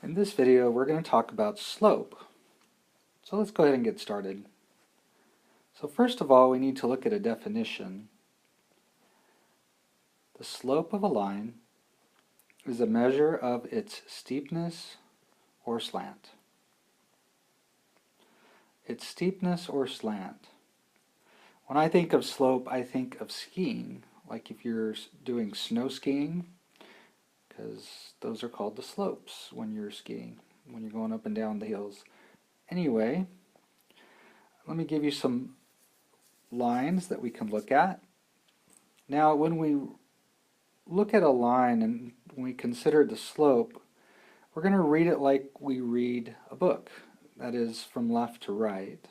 In this video, we're going to talk about slope. So let's go ahead and get started. So first of all, we need to look at a definition. The slope of a line is a measure of its steepness or slant. Its steepness or slant. When I think of slope, I think of skiing, like if you're doing snow skiing, because those are called the slopes when you're skiing, when you're going up and down the hills. Anyway, let me give you some lines that we can look at. Now, when we look at a line and we consider the slope, we're going to read it like we read a book, that is, from left to right.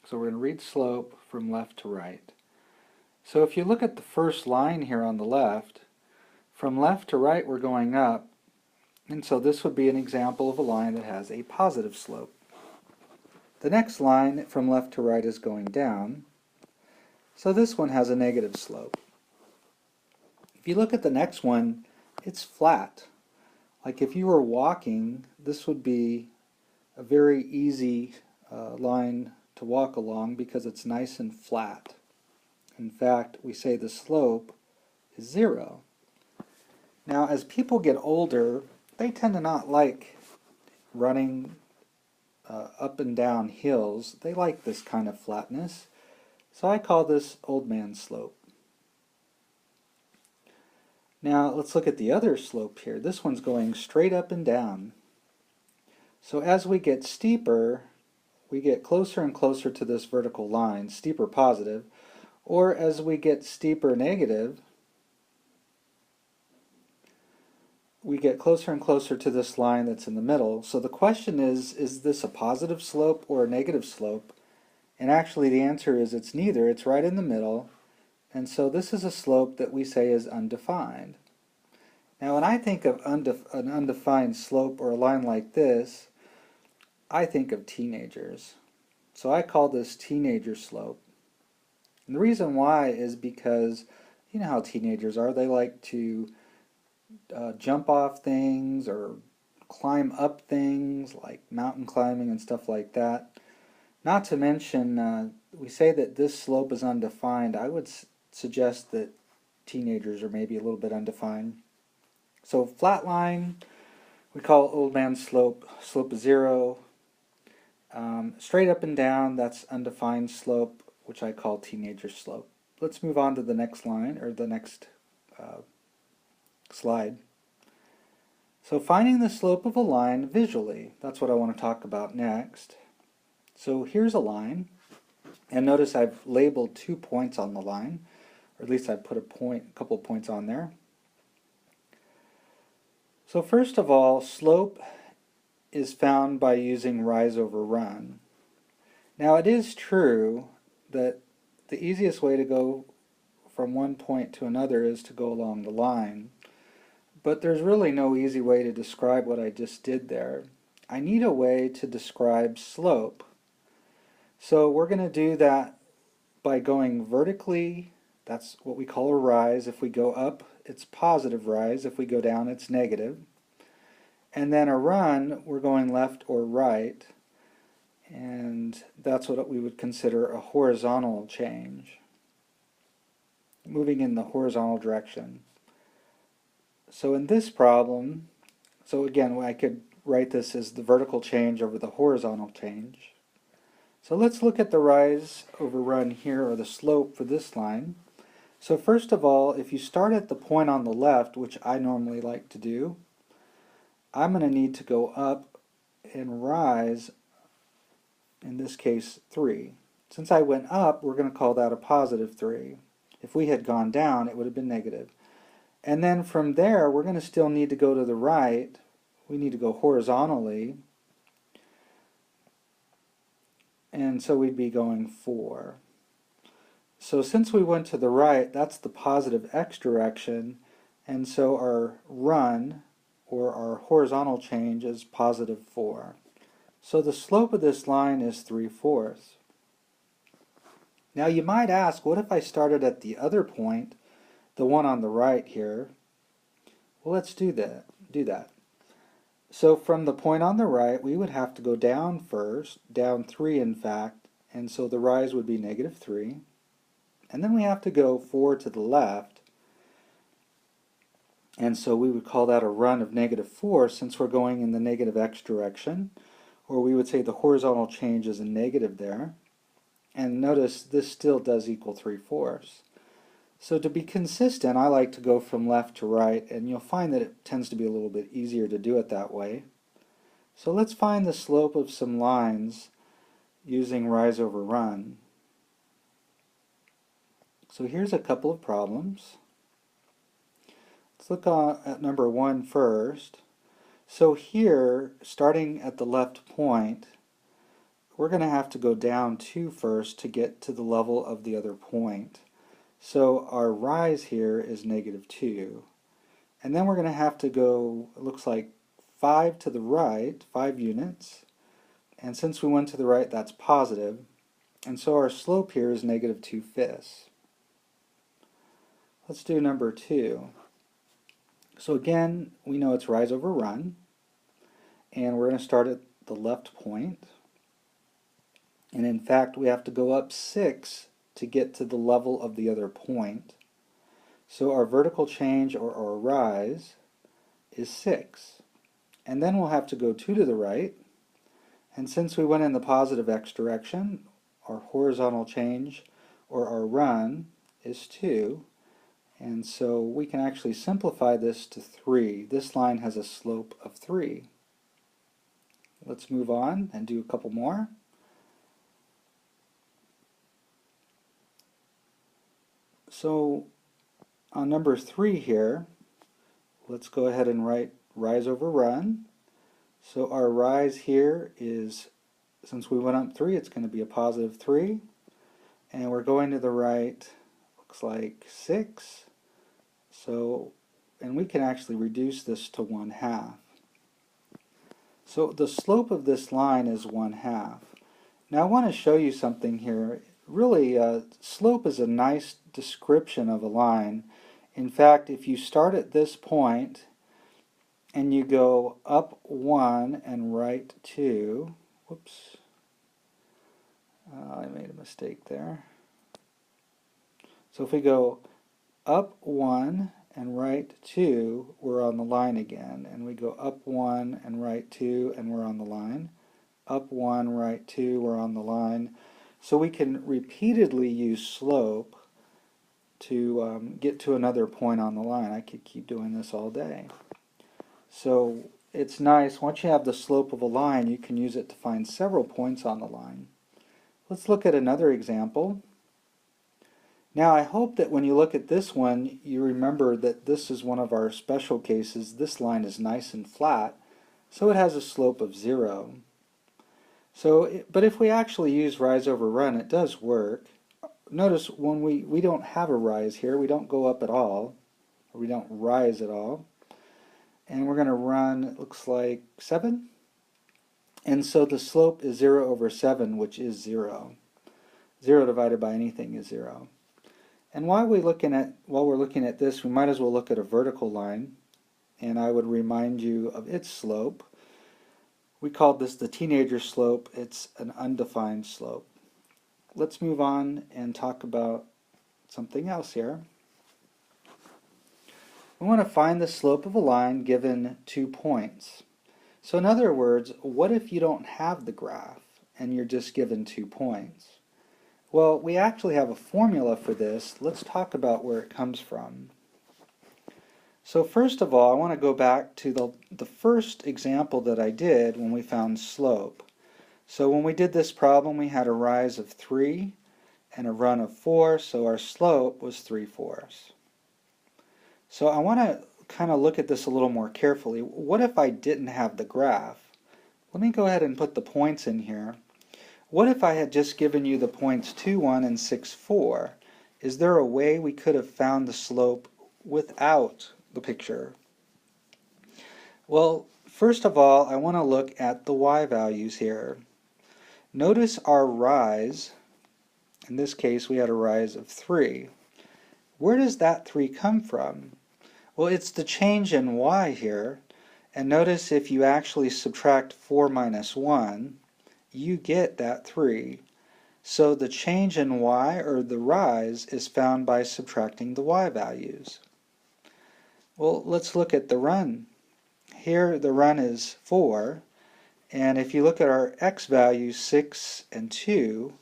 So we're going to read slope from left to right. So if you look at the first line here on the left, from left to right we're going up, and so this would be an example of a line that has a positive slope. The next line from left to right is going down, so this one has a negative slope. If you look at the next one, it's flat. Like if you were walking, this would be a very easy line to walk along because it's nice and flat. In fact, we say the slope is 0. Now, as people get older, they tend to not like running up and down hills. They like this kind of flatness. So I call this old man slope. Now let's look at the other slope here. This one's going straight up and down. So as we get steeper, we get closer and closer to this vertical line, steeper positive, or as we get steeper negative, we get closer and closer to this line that's in the middle. So the question is this a positive slope or a negative slope? And actually the answer is it's neither. It's right in the middle. And so this is a slope that we say is undefined. Now when I think of an undefined slope or a line like this, I think of teenagers. So I call this teenager slope. And the reason why is because you know how teenagers are. They like to jump off things or climb up things like mountain climbing and stuff like that. Not to mention, we say that this slope is undefined. I would suggest that teenagers are maybe a little bit undefined. So flat line, we call old man slope. Slope is 0. Straight up and down, that's undefined slope, which I call teenager slope. Let's move on to the next line, or the next slide. So finding the slope of a line visually, that's what I want to talk about next. So here's a line, and notice I've labeled 2 points on the line, or at least I put a couple of points on there. So first of all, slope is found by using rise over run. Now it is true that the easiest way to go from one point to another is to go along the line, but there's really no easy way to describe what I just did there. I need a way to describe slope. So we're going to do that by going vertically. That's what we call a rise. If we go up, it's positive rise. If we go down, it's negative. And then a run, we're going left or right. And that's what we would consider a horizontal change, moving in the horizontal direction. So in this problem, so again, I could write this as the vertical change over the horizontal change. So let's look at the rise over run here, or the slope for this line. So first of all, if you start at the point on the left, which I normally like to do, I'm going to need to go up and rise, in this case 3. Since I went up, we're going to call that a positive 3. If we had gone down, it would have been negative. And then from there, we're going to still need to go to the right. We need to go horizontally. And so we'd be going 4. So since we went to the right, that's the positive x direction, and so our run, or our horizontal change, is positive 4. So the slope of this line is 3/4. Now you might ask, what if I started at the other point, the one on the right here? Well, let's do that. So from the point on the right, we would have to go down first, down 3 in fact, and so the rise would be negative 3. And then we have to go 4 to the left, and so we would call that a run of negative 4 since we're going in the negative x direction, or we would say the horizontal change is a negative there. And notice this still does equal 3/4. So to be consistent, I like to go from left to right, and you'll find that it tends to be a little bit easier to do it that way. So let's find the slope of some lines using rise over run. So here's a couple of problems. Let's look at number 1 first. So here, starting at the left point, we're going to have to go down 2 first to get to the level of the other point. So our rise here is negative 2. And then we're going to have to go, it looks like 5 to the right, 5 units. And since we went to the right, that's positive. And so our slope here is negative 2/5. Let's do number 2. So again, we know it's rise over run. And we're going to start at the left point. And in fact, we have to go up 6 to get to the level of the other point. So our vertical change, or our rise, is 6. And then we'll have to go 2 to the right. And since we went in the positive x direction, our horizontal change, or our run, is 2. And so we can actually simplify this to 3. This line has a slope of 3. Let's move on and do a couple more. So on number 3 here, let's go ahead and write rise over run. So our rise here is, since we went up 3, it's going to be a positive 3. And we're going to the right, looks like 6. So, and we can actually reduce this to 1/2. So the slope of this line is 1/2. Now I want to show you something here. Really, slope is a nice description of a line. In fact, if you start at this point and you go up 1 and right 2, whoops, I made a mistake there. So if we go up 1 and right 2, we're on the line again. And we go up 1 and right 2, and we're on the line. Up 1, right 2, we're on the line. So we can repeatedly use slope to get to another point on the line. I could keep doing this all day. So it's nice, once you have the slope of a line, you can use it to find several points on the line. Let's look at another example. Now I hope that when you look at this one, you remember that this is one of our special cases. This line is nice and flat, so it has a slope of 0. So, but if we actually use rise over run, it does work. Notice when we don't have a rise here, we don't go up at all, or we don't rise at all. And we're going to run, it looks like 7. And so the slope is 0 over 7, which is 0. 0 divided by anything is 0. And while we're looking at this, we might as well look at a vertical line. And I would remind you of its slope. We called this the teenager slope. It's an undefined slope. Let's move on and talk about something else here. We want to find the slope of a line given 2 points. So in other words, what if you don't have the graph and you're just given 2 points? Well, we actually have a formula for this. Let's talk about where it comes from. So first of all, I want to go back to the first example that I did when we found slope. So when we did this problem, we had a rise of 3 and a run of 4, so our slope was 3/4. So I want to kind of look at this a little more carefully. What if I didn't have the graph? Let me go ahead and put the points in here. What if I had just given you the points 2, 1 and 6, 4? Is there a way we could have found the slope without the picture? Well, first of all, I want to look at the y values here. Notice our rise. In this case, we had a rise of 3. Where does that 3 come from? Well, it's the change in y here, And notice if you actually subtract 4 minus 1, you get that 3. So the change in y, or the rise, is found by subtracting the y values. Well, let's look at the run. Here the run is 4, and if you look at our x values, 6 and 2,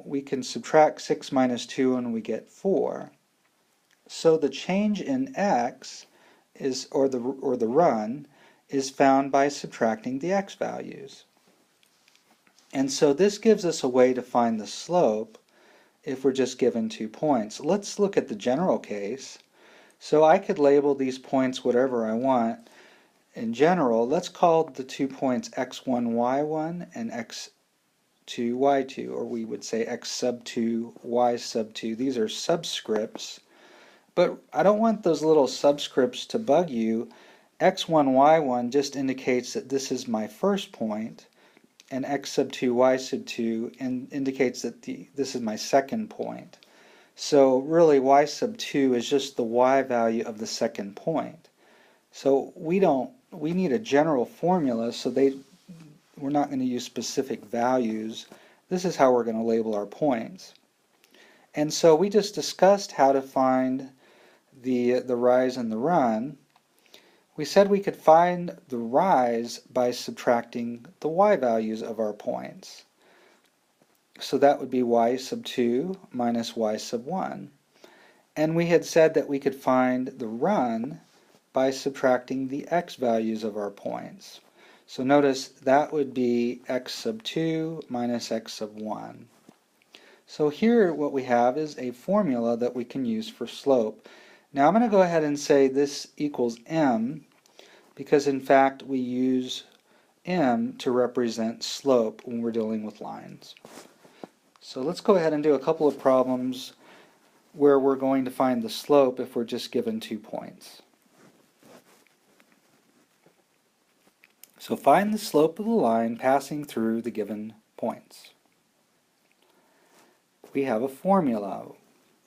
we can subtract 6 minus 2 and we get 4. So the change in x is, or the run, is found by subtracting the x values. And so this gives us a way to find the slope if we're just given 2 points. Let's look at the general case. So I could label these points whatever I want. In general, let's call the 2 points x1, y1 and x2, y2, or we would say x sub 2, y sub 2. These are subscripts, but I don't want those little subscripts to bug you. x1, y1 just indicates that this is my first point, and x sub 2, y sub 2 indicates that this is my second point. So really y sub 2 is just the y value of the second point. So we need a general formula, so we're not going to use specific values. This is how we're going to label our points. And so we just discussed how to find the rise and the run. We said we could find the rise by subtracting the y values of our points. So that would be y sub 2 minus y sub 1. And we had said that we could find the run by subtracting the x values of our points. So notice that would be x sub 2 minus x sub 1. So here what we have is a formula that we can use for slope. Now I'm going to go ahead and say this equals m, because in fact we use m to represent slope when we're dealing with lines. So let's go ahead and do a couple of problems where we're going to find the slope if we're just given 2 points. So find the slope of the line passing through the given points. We have a formula.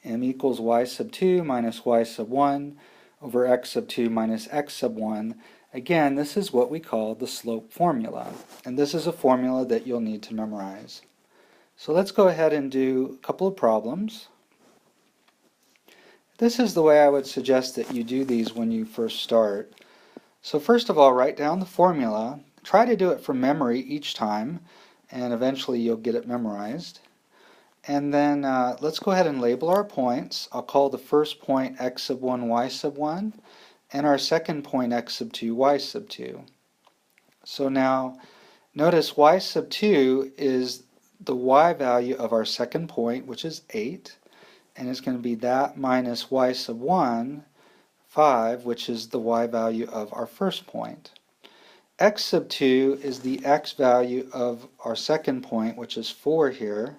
M equals y sub 2 minus y sub 1 over x sub 2 minus x sub 1. Again, this is what we call the slope formula. And this is a formula that you'll need to memorize. So let's go ahead and do a couple of problems. This is the way I would suggest that you do these when you first start. So first of all, write down the formula. Try to do it from memory each time, and eventually you'll get it memorized. And then let's go ahead and label our points. I'll call the first point x sub 1, y sub 1, and our second point x sub 2, y sub 2. So now notice y sub 2 is the y value of our second point, which is 8, and it's going to be that minus y sub 1, 5, which is the y value of our first point. X sub 2 is the x value of our second point, which is 4 here,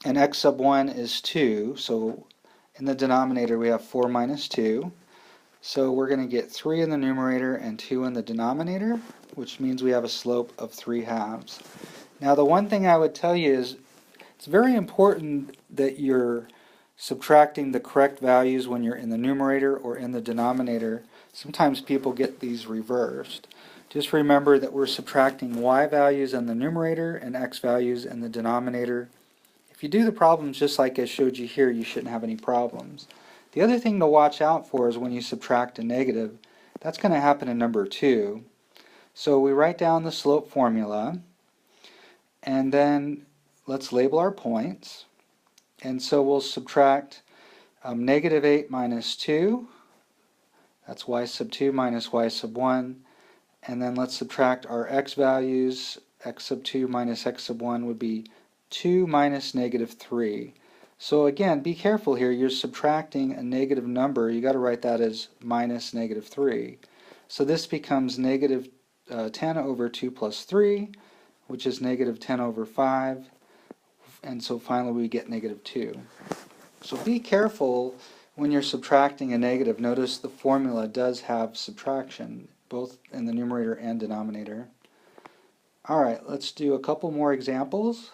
and x sub 1 is 2, so in the denominator we have 4 minus 2. So we're going to get 3 in the numerator and 2 in the denominator, which means we have a slope of 3/2. Now the one thing I would tell you is it's very important that you're subtracting the correct values when you're in the numerator or in the denominator. Sometimes people get these reversed. Just remember that we're subtracting y values in the numerator and x values in the denominator. If you do the problems just like I showed you here, you shouldn't have any problems. The other thing to watch out for is when you subtract a negative. That's going to happen in number 2. So we write down the slope formula, and then let's label our points. And so we'll subtract negative 8 minus 2. That's y sub 2 minus y sub 1. And then let's subtract our x values. X sub 2 minus x sub 1 would be 2 minus negative 3. So again, be careful here. You're subtracting a negative number. You got to write that as minus negative 3. So this becomes negative 10 over 2 plus 3, which is negative 10 over 5. And so finally we get negative 2. So be careful when you're subtracting a negative. Notice the formula does have subtraction, both in the numerator and denominator. Alright, let's do a couple more examples.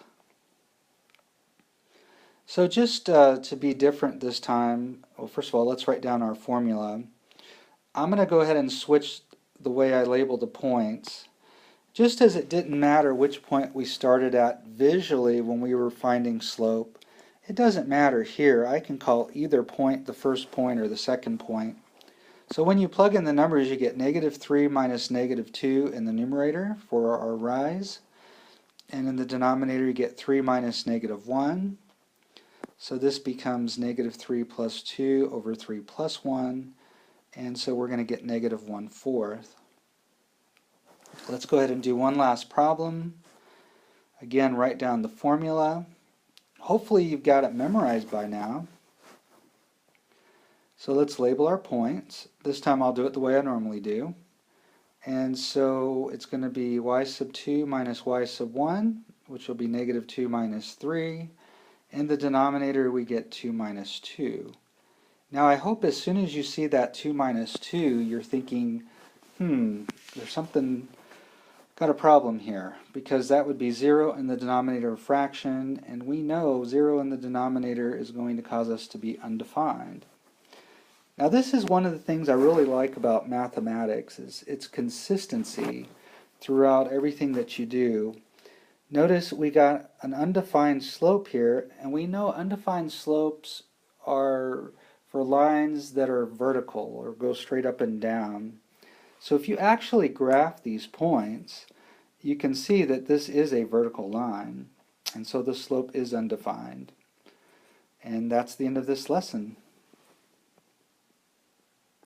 So just to be different this time, well, first of all, let's write down our formula. I'm going to go ahead and switch the way I label the points. Just as it didn't matter which point we started at visually when we were finding slope, it doesn't matter here. I can call either point the first point or the second point. So when you plug in the numbers, you get -3 minus -2 in the numerator for our rise. And in the denominator, you get 3 minus -1. So this becomes -3 plus 2 over 3 plus 1. And so we're going to get -1/4. Let's go ahead and do one last problem. Again, write down the formula. Hopefully you've got it memorized by now. So let's label our points. This time I'll do it the way I normally do. And so it's going to be y sub 2 minus y sub 1, which will be -2 minus 3. In the denominator we get 2 minus 2. Now I hope as soon as you see that 2 minus 2, you're thinking, there's something, got a problem here, because that would be 0 in the denominator of fraction, and we know 0 in the denominator is going to cause us to be undefined. Now this is one of the things I really like about mathematics, is its consistency throughout everything that you do. Notice we got an undefined slope here, and we know undefined slopes are for lines that are vertical or go straight up and down. So if you actually graph these points, you can see that this is a vertical line, and so the slope is undefined. And that's the end of this lesson.